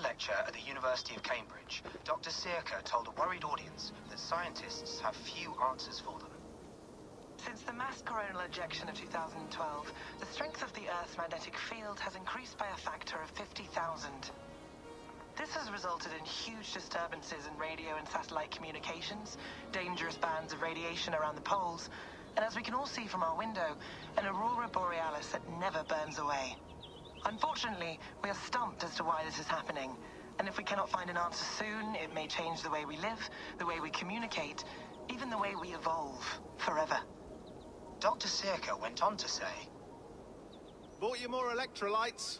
lecture at the University of Cambridge, Dr. Sirka told a worried audience that scientists have few answers for them. Since the mass coronal ejection of 2012, the strength of the Earth's magnetic field has increased by a factor of 50,000. This has resulted in huge disturbances in radio and satellite communications, dangerous bands of radiation around the poles, and as we can all see from our window, an aurora borealis that never burns away. Unfortunately, we are stumped as to why this is happening, and if we cannot find an answer soon, it may change the way we live, the way we communicate, even the way we evolve, forever. Dr. Sirka went on to say, "Bought you more electrolytes?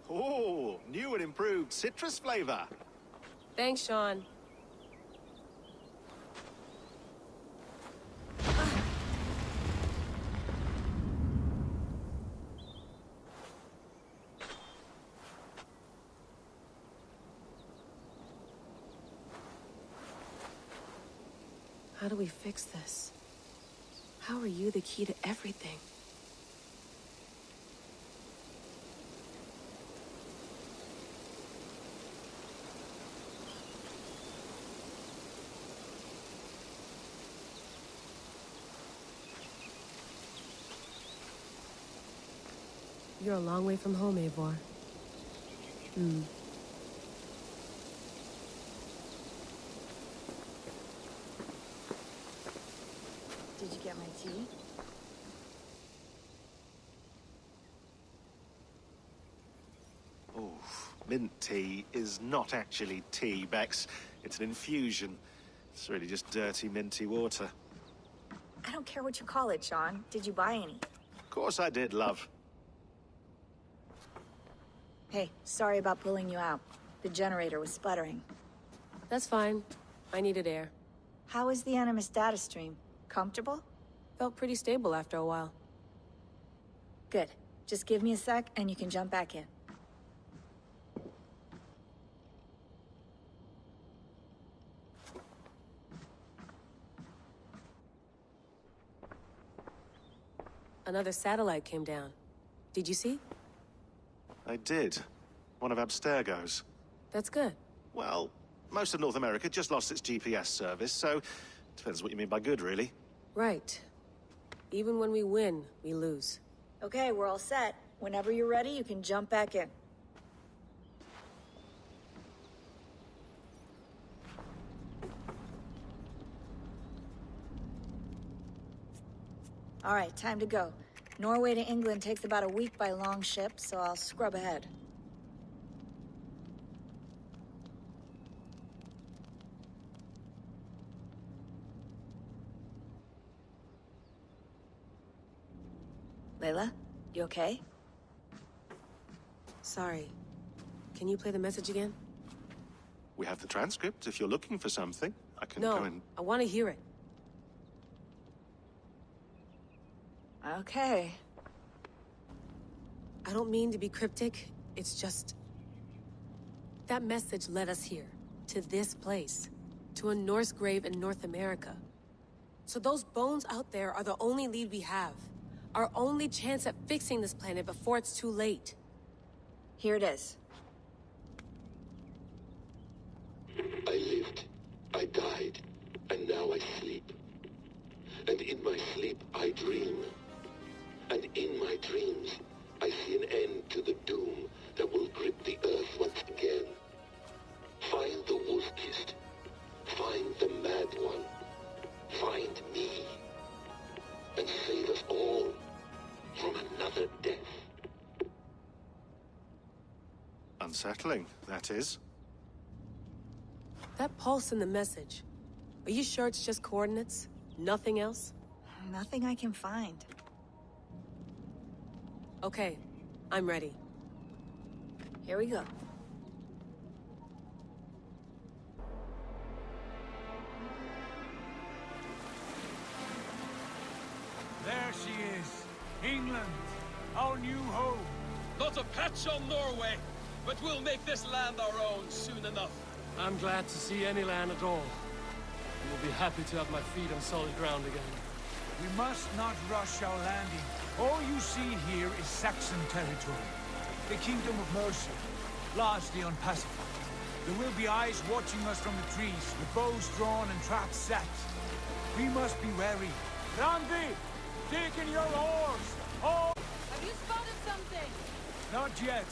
Oh, new and improved citrus flavor." Thanks, Sean. How do we fix this? How are you the key to everything? You're a long way from home, Eivor. Did you get my tea? Oh, mint tea is not actually tea, Bex. It's an infusion. It's really just dirty, minty water. I don't care what you call it, Sean. Did you buy any? Of course I did, love. Hey, sorry about pulling you out. The generator was sputtering. That's fine. I needed air. How is the Animus data stream? Comfortable? Felt pretty stable after a while. Good. Just give me a sec and you can jump back in. Another satellite came down. Did you see? I did. One of Abstergo's. That's good. Well, most of North America just lost its GPS service, so depends what you mean by good, really. Right. Even when we win, we lose. Okay, we're all set. Whenever you're ready, you can jump back in. All right, time to go. Norway to England takes about a week by long ship, so I'll scrub ahead. Layla, you okay? Sorry. Can you play the message again? We have the transcript. If you're looking for something, I can go and... No, I want to hear it. Okay. I don't mean to be cryptic. It's just... that message led us here. To this place. To a Norse grave in North America. So those bones out there are the only lead we have. Our only chance at fixing this planet before it's too late. Here it is. I lived, I died, and now I sleep. And in my sleep I dream. And in my dreams, I see an end to the doom that will grip the Earth once again. Find the wolf-kissed. Find the mad one. Find me. And save us all from another death. Unsettling, that is. That pulse in the message. Are you sure it's just coordinates? Nothing else? Nothing I can find. Okay, I'm ready. Here we go. There she is. England, our new home. Not a patch on Norway, but we'll make this land our own soon enough. I'm glad to see any land at all. And will be happy to have my feet on solid ground again. We must not rush our landing. All you see here is Saxon territory. The Kingdom of Mercia. largely unpacified. There will be eyes watching us from the trees, with bows drawn and traps set. We must be wary. Randy! Dig in your oars! Oh! Have you spotted something? Not yet.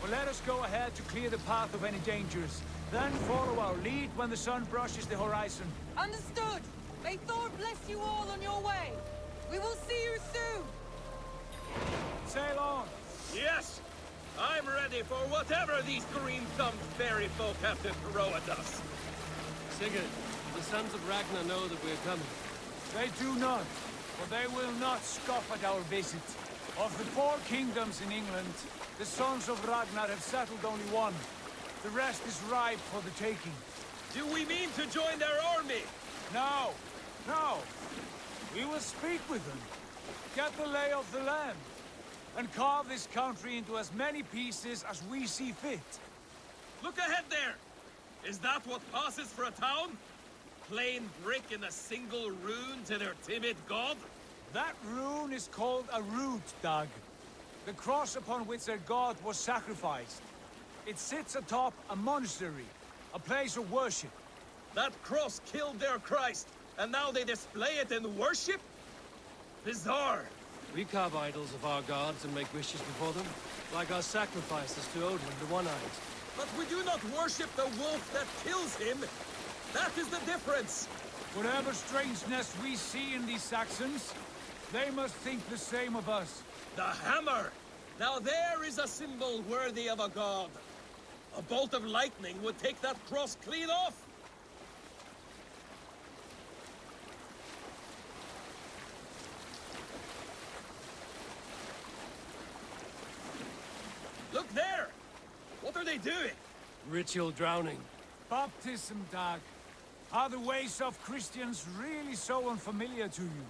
But let us go ahead to clear the path of any dangers. Then follow our lead when the sun brushes the horizon. Understood! May Thor bless you all on your way! We will see you soon! Sail on! Yes! I'm ready for whatever these green-thumbed fairy folk have to throw at us. Sigurd, the sons of Ragnar know that we're coming. They do not, but they will not scoff at our visit. Of the 4 kingdoms in England, the sons of Ragnar have settled only one. The rest is ripe for the taking. Do we mean to join their army? No, no. We will speak with them, get the lay of the land, and carve this country into as many pieces as we see fit. Look ahead there! Is that what passes for a town? Plain brick in a single rune to their timid god? That rune is called a root, Dag. The cross upon which their god was sacrificed. It sits atop a monastery, a place of worship. That cross killed their Christ, and now they display it in worship? Bizarre. We carve idols of our gods and make wishes before them, like our sacrifices to Odin, the One-Eyed. But we do not worship the wolf that kills him. That is the difference. Whatever strangeness we see in these Saxons, they must think the same of us. The hammer! Now there is a symbol worthy of a god. A bolt of lightning would take that cross clean off. Look there! What are they doing? Ritual drowning. Baptism, Dag. Are the ways of Christians really so unfamiliar to you?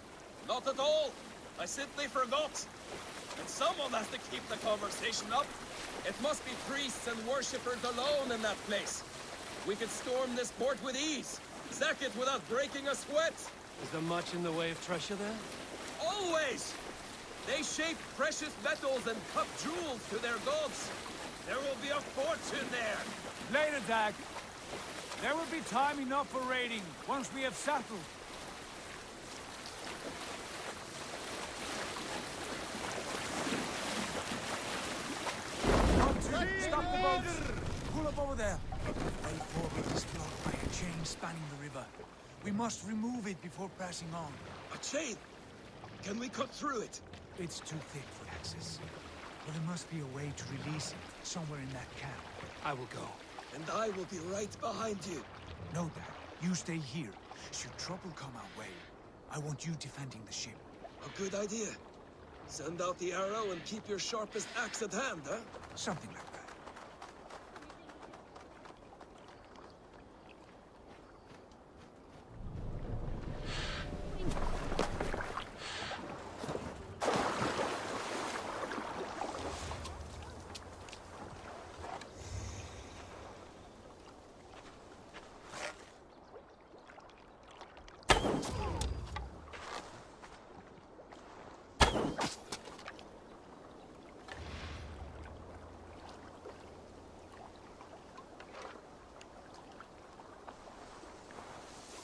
Not at all. I simply forgot. And someone has to keep the conversation up. It must be priests and worshippers alone in that place. We could storm this port with ease. Sack it without breaking a sweat. Is there much in the way of treasure there? Always! They shape precious metals and cut jewels to their gods. There will be a fortune there. Later, Dag. There will be time enough for raiding, once we have settled. Stop the boats! Pull up over there. Eivor is blocked by a chain spanning the river. We must remove it before passing on. A chain? Can we cut through it? It's too thick for access. But there must be a way to release it, somewhere in that camp. I will go. And I will be right behind you. No, Dad. You stay here. Should trouble come our way, I want you defending the ship. A good idea. Send out the arrow and keep your sharpest axe at hand, huh? Something like that.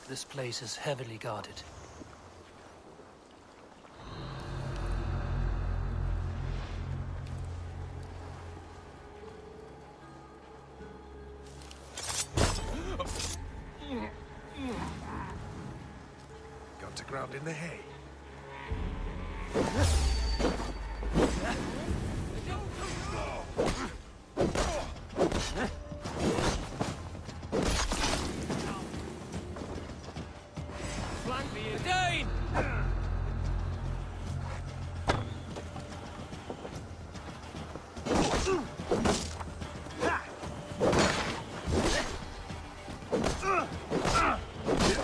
This place is heavily guarded. Got to ground in the hay.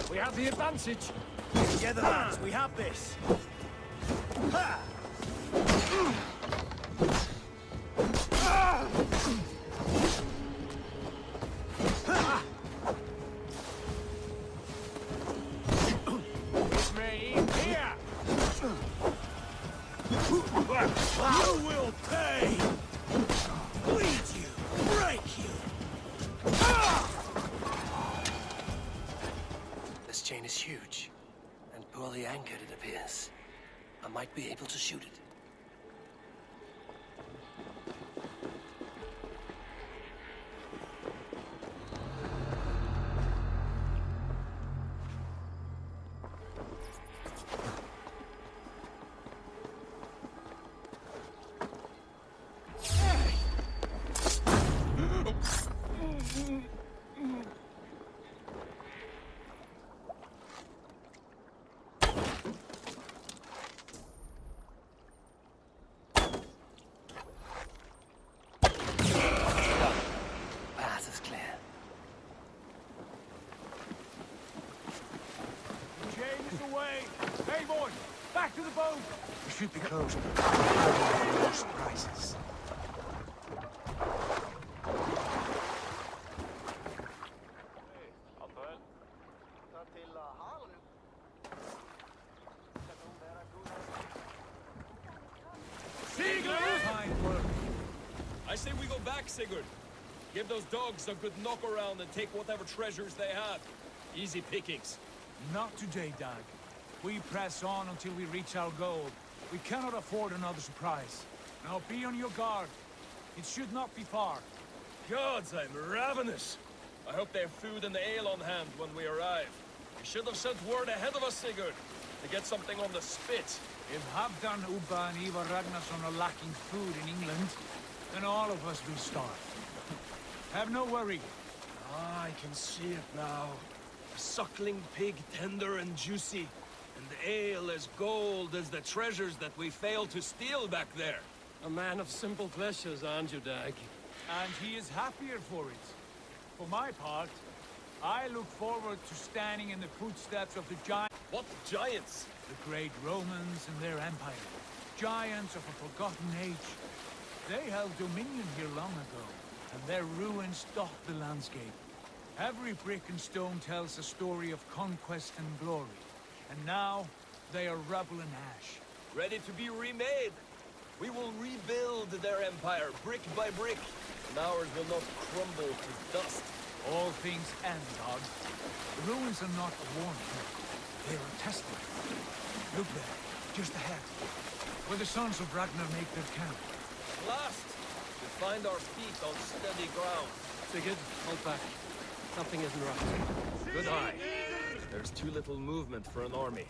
We have the advantage. Together, lads, we have this. It's me here. You will pay! Bleed you! anchored, it appears. I might be able to shoot it. Eivor! Back to the boat! We should be close. No surprises. Sigurd! I say we go back, Sigurd. Give those dogs a good knock around and take whatever treasures they have. Easy pickings. Not today, Dag. We press on until we reach our goal. We cannot afford another surprise. Now be on your guard. It should not be far. Gods, I'm ravenous. I hope they have food and ale on hand when we arrive. You should have sent word ahead of us, Sigurd, to get something on the spit. If Halfdan Ubba and Eivor Ragnarsson are lacking food in England, then all of us will starve. Have no worry. Ah, I can see it now. A suckling pig, tender and juicy. And the ale as gold as the treasures that we failed to steal back there. A man of simple pleasures, aren't you, Dag? And he is happier for it. For my part, I look forward to standing in the footsteps of the giants. What giants? The great Romans and their empire. Giants of a forgotten age. They held dominion here long ago, and their ruins dot the landscape. Every brick and stone tells a story of conquest and glory. And now, they are rubble and ash. Ready to be remade. We will rebuild their empire, brick by brick. And ours will not crumble to dust. All things end, Dog. The ruins are not a warning. They are a testament. Look there, just ahead. Where the sons of Ragnar make their camp. Last, we find our feet on steady ground. Sigurd, hold back. Something isn't right. Good eye. There's too little movement for an army.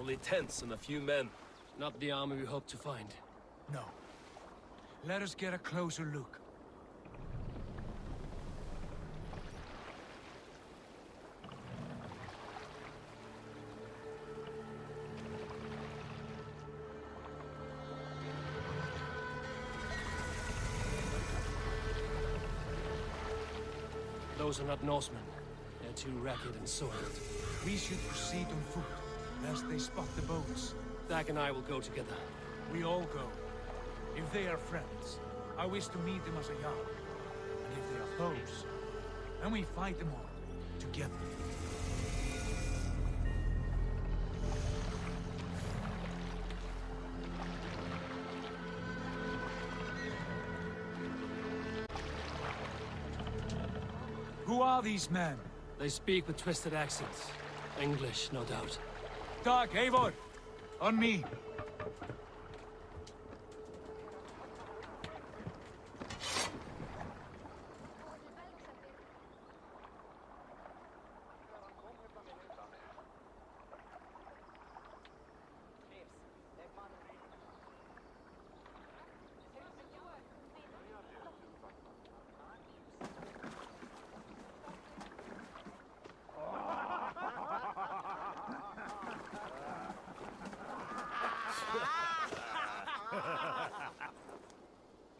Only tents and a few men. Not the army we hope to find. No. Let us get a closer look. Those are not Norsemen. They're too ragged and soiled. We should proceed on foot, lest they spot the boats. Dag and I will go together. We all go. If they are friends, I wish to meet them as a Jarl. And if they are foes, then we fight them all, together. Who are these men? They speak with twisted accents. English, no doubt. Dag, Eivor! On me!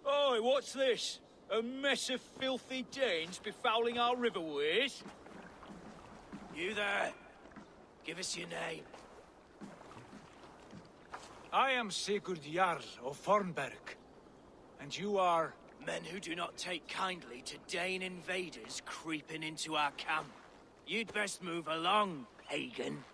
Oi, what's this? A mess of filthy Danes befouling our riverways? You there. Give us your name. I am Sigurd Jarl of Fornberg. And you are... Men who do not take kindly to Dane invaders creeping into our camp. You'd best move along, pagan.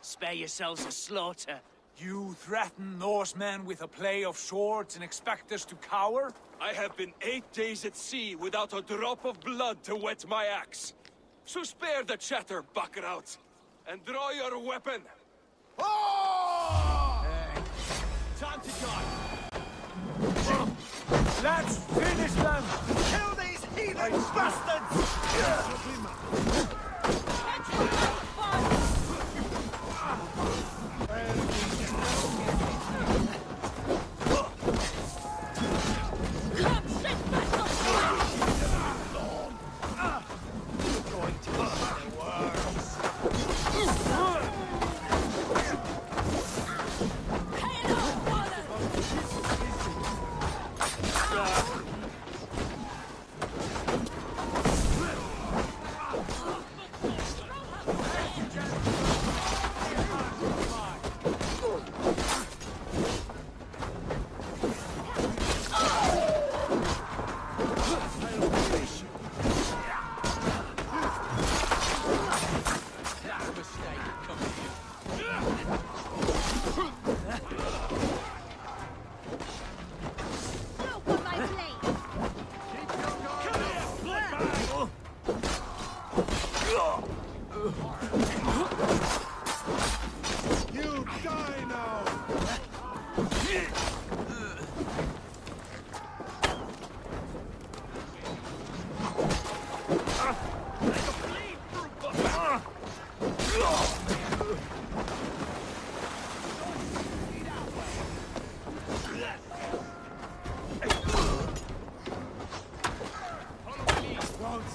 Spare yourselves a slaughter. You threaten Norsemen with a play of swords and expect us to cower? I have been 8 days at sea without a drop of blood to wet my axe. So spare the chatter, Buckerout, and draw your weapon. Oi! Let's finish them! Kill these heathen bastards!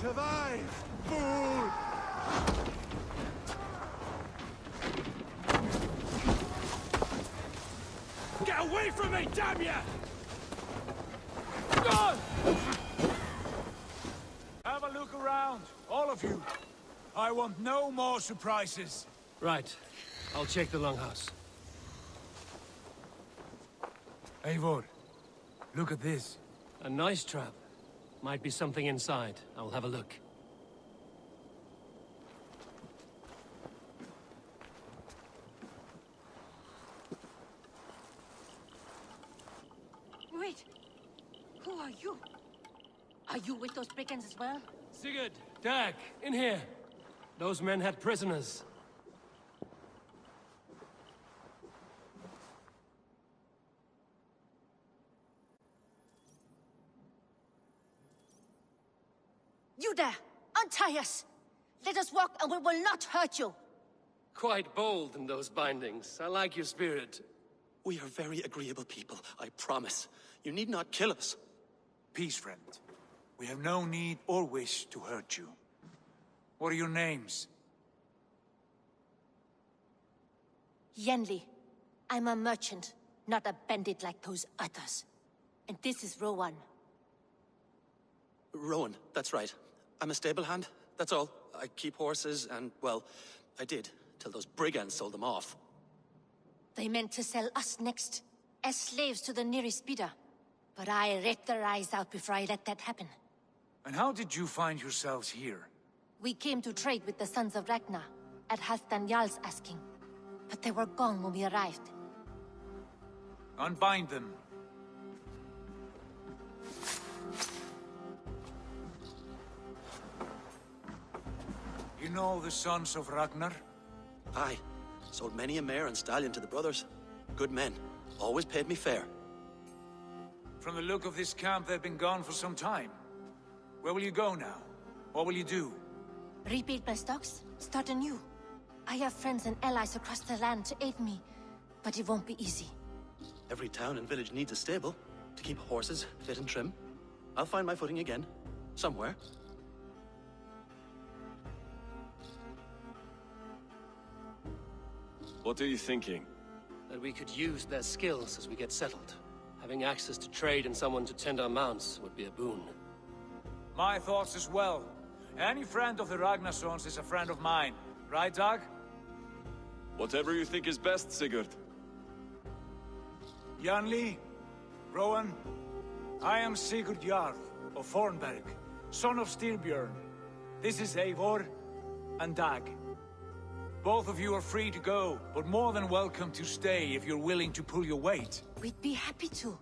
Survive! Fool! Get away from me, damn ya! Have a look around, all of you. I want no more surprises. Right. I'll check the longhouse. Eivor, look at this. A nice trap. Might be something inside. I'll have a look. Wait! Who are you? Are you with those brigands as well? Sigurd! Dag! In here! Those men had prisoners. You there! Untie us! Let us walk and we will not hurt you! Quite bold in those bindings. I like your spirit. We are very agreeable people, I promise. You need not kill us. Peace, friend. We have no need or wish to hurt you. What are your names? Yanli. I'm a merchant, not a bandit like those others. And this is Rowan. Rowan, that's right. I'm a stable hand, that's all. I keep horses and, well, I did, till those brigands sold them off. They meant to sell us next, as slaves to the nearest bidder. But I ripped their eyes out before I let that happen. And how did you find yourselves here? We came to trade with the Sons of Ragnar, at Halfdan Jarl's asking. But they were gone when we arrived. Unbind them. You know the Sons of Ragnar? Aye. Sold many a mare and stallion to the brothers. Good men. Always paid me fair. From the look of this camp, they've been gone for some time. Where will you go now? What will you do? Rebuild my stocks, start anew. I have friends and allies across the land to aid me, but it won't be easy. Every town and village needs a stable to keep horses fit and trim. I'll find my footing again. Somewhere. What are you thinking? That we could use their skills as we get settled. Having access to trade and someone to tend our mounts would be a boon. My thoughts as well. Any friend of the Ragnarsons is a friend of mine. Right, Dag? Whatever you think is best, Sigurd. Yanli, Rowan, I am Sigurd Jarl of Fornberg, son of Styrbjörn. This is Eivor and Dag. Both of you are free to go, but more than welcome to stay if you're willing to pull your weight. We'd be happy to,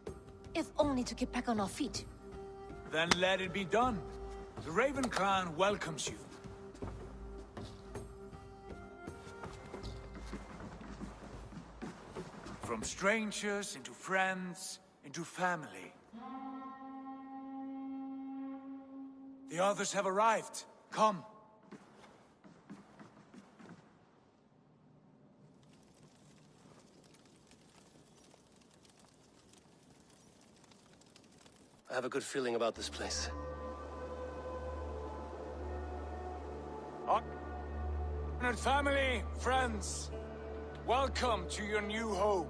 if only to get back on our feet. Then let it be done. The Raven clan welcomes you. From strangers into friends, into family. The others have arrived. Come. I have a good feeling about this place. Honored family, friends, welcome to your new home.